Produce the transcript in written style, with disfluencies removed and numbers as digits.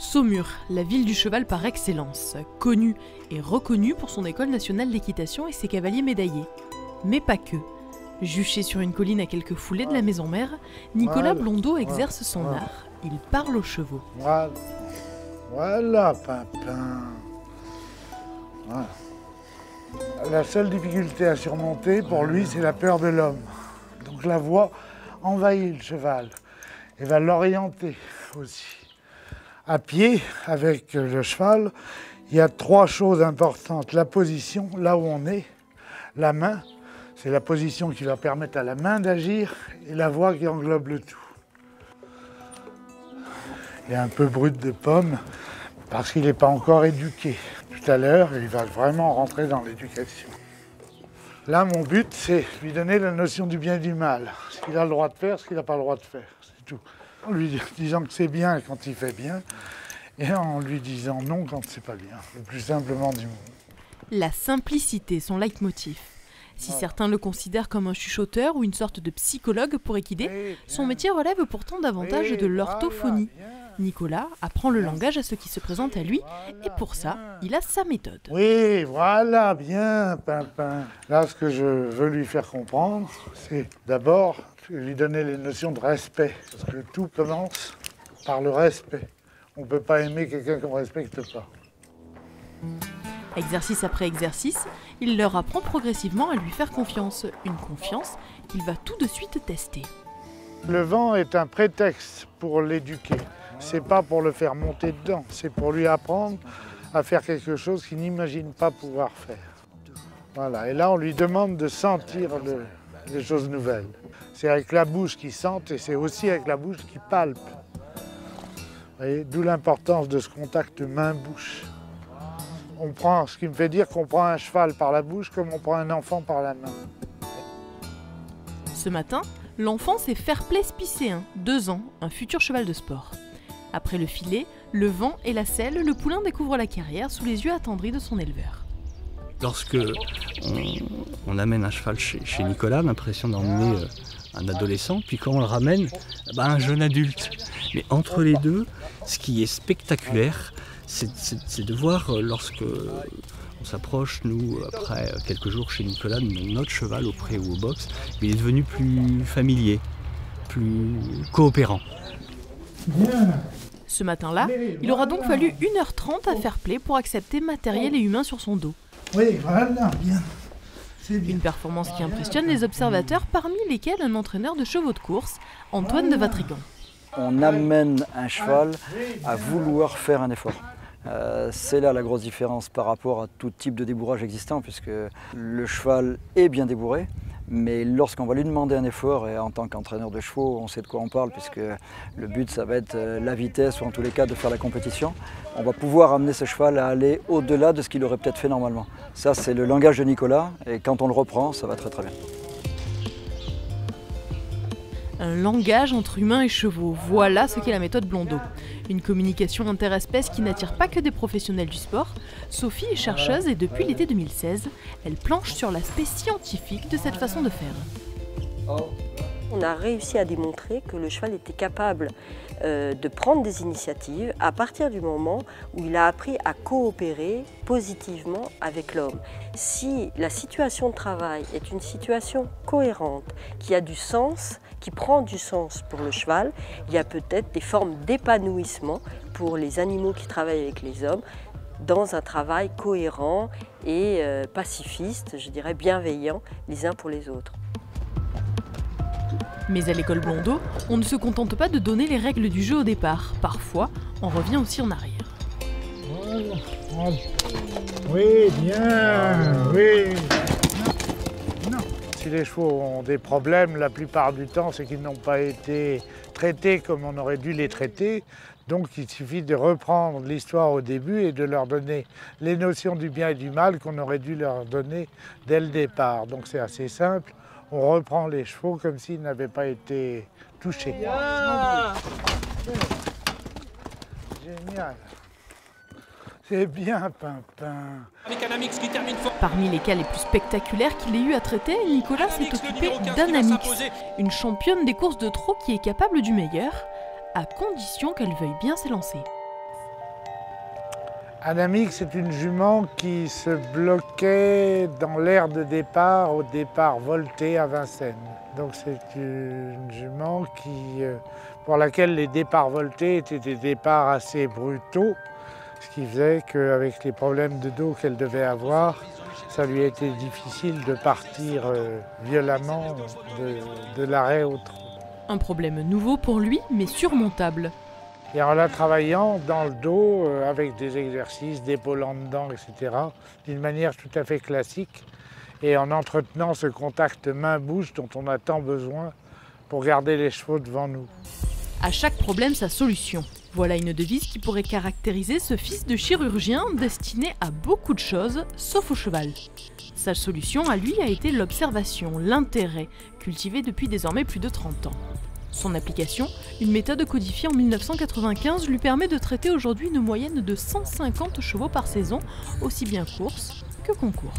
Saumur, la ville du cheval par excellence, connue et reconnue pour son école nationale d'équitation et ses cavaliers médaillés. Mais pas que. Juché sur une colline à quelques foulées de la maison mère, Nicolas Blondeau exerce son art. Il parle aux chevaux. Voilà, Pimpin. Voilà. La seule difficulté à surmonter pour lui, c'est la peur de l'homme. Donc la voix envahit le cheval et va l'orienter aussi. À pied, avec le cheval, il y a trois choses importantes. La position, là où on est, la main, c'est la position qui va permettre à la main d'agir, et la voix qui englobe le tout. Il est un peu brut de pomme, parce qu'il n'est pas encore éduqué. Tout à l'heure, il va vraiment rentrer dans l'éducation. Là, mon but, c'est lui donner la notion du bien et du mal. Ce qu'il a le droit de faire, ce qu'il n'a pas le droit de faire, c'est tout. En lui disant que c'est bien quand il fait bien, et en lui disant non quand c'est pas bien, le plus simplement du monde. La simplicité, son leitmotiv. Si certains le considèrent comme un chuchoteur ou une sorte de psychologue pour équider, son métier relève pourtant davantage de l'orthophonie. Nicolas apprend le langage à ceux qui se présentent à lui, et pour ça, il a sa méthode. Oui, voilà, bien, Pimpin. Là, ce que je veux lui faire comprendre, c'est d'abord lui donner les notions de respect. Parce que tout commence par le respect. On ne peut pas aimer quelqu'un qu'on ne respecte pas. Exercice après exercice, il leur apprend progressivement à lui faire confiance. Une confiance qu'il va tout de suite tester. Le vent est un prétexte pour l'éduquer. C'est pas pour le faire monter dedans, c'est pour lui apprendre à faire quelque chose qu'il n'imagine pas pouvoir faire. Voilà, et là on lui demande de sentir les choses nouvelles. C'est avec la bouche qu'il sent et c'est aussi avec la bouche qu'il palpe. D'où l'importance de ce contact main-bouche. On prend, ce qui me fait dire qu'on prend un cheval par la bouche comme on prend un enfant par la main. Ce matin, l'enfant c'est Fairplay Spicéen, 2 ans, un futur cheval de sport. Après le filet, le vent et la selle, le poulain découvre la carrière sous les yeux attendris de son éleveur. Lorsque on amène un cheval chez Nicolas, l'impression d'emmener un adolescent, puis quand on le ramène, un jeune adulte. Mais entre les deux, ce qui est spectaculaire, c'est de voir lorsque on s'approche, nous, après quelques jours chez Nicolas, de notre cheval au pré ou au box, il est devenu plus familier, plus coopérant. Ce matin-là, il aura donc fallu 1h30 à Fairplay pour accepter matériel et humain sur son dos. Oui, voilà, bien. C'est bien. Une performance qui impressionne les observateurs, parmi lesquels un entraîneur de chevaux de course, Antoine de Vatrigan. On amène un cheval à vouloir faire un effort. C'est là la grosse différence par rapport à tout type de débourrage existant, puisque le cheval est bien débourré, mais lorsqu'on va lui demander un effort, et en tant qu'entraîneur de chevaux, on sait de quoi on parle, puisque le but ça va être la vitesse, ou en tous les cas de faire la compétition, on va pouvoir amener ce cheval à aller au-delà de ce qu'il aurait peut-être fait normalement. Ça c'est le langage de Nicolas, et quand on le reprend, ça va très très bien. Un langage entre humains et chevaux, voilà ce qu'est la méthode Blondeau. Une communication interespèces qui n'attire pas que des professionnels du sport. Sophie est chercheuse et depuis l'été 2016, elle planche sur l'aspect scientifique de cette façon de faire. On a réussi à démontrer que le cheval était capable de prendre des initiatives à partir du moment où il a appris à coopérer positivement avec l'homme. Si la situation de travail est une situation cohérente, qui a du sens, qui prend du sens pour le cheval, il y a peut-être des formes d'épanouissement pour les animaux qui travaillent avec les hommes dans un travail cohérent et pacifiste, je dirais bienveillant les uns pour les autres. Mais à l'école Blondeau, on ne se contente pas de donner les règles du jeu au départ. Parfois, on revient aussi en arrière. Voilà. Oui, bien, oui. Non. Si les chevaux ont des problèmes, la plupart du temps, c'est qu'ils n'ont pas été traités comme on aurait dû les traiter. Donc il suffit de reprendre l'histoire au début et de leur donner les notions du bien et du mal qu'on aurait dû leur donner dès le départ. Donc c'est assez simple. On reprend les chevaux comme s'ils n'avaient pas été touchés. Génial. C'est bien, Pimpin. Parmi les cas les plus spectaculaires qu'il ait eu à traiter, Nicolas s'est occupé d'Anamix, une championne des courses de trot qui est capable du meilleur, à condition qu'elle veuille bien s'élancer. Annemiek, c'est une jument qui se bloquait dans l'aire de départ, au départ Volté à Vincennes. Donc c'est une jument pour laquelle les départs voltés étaient des départs assez brutaux, ce qui faisait qu'avec les problèmes de dos qu'elle devait avoir, ça lui a été difficile de partir violemment de l'arrêt au trot. Un problème nouveau pour lui, mais surmontable. Et en la travaillant dans le dos, avec des exercices, d'épaulant dedans, etc., d'une manière tout à fait classique, et en entretenant ce contact main-bouche dont on a tant besoin pour garder les chevaux devant nous. À chaque problème, sa solution. Voilà une devise qui pourrait caractériser ce fils de chirurgien destiné à beaucoup de choses, sauf au cheval. Sa solution à lui a été l'observation, l'intérêt, cultivé depuis désormais plus de 30 ans. Son application, une méthode codifiée en 1995, lui permet de traiter aujourd'hui une moyenne de 150 chevaux par saison, aussi bien course que concours.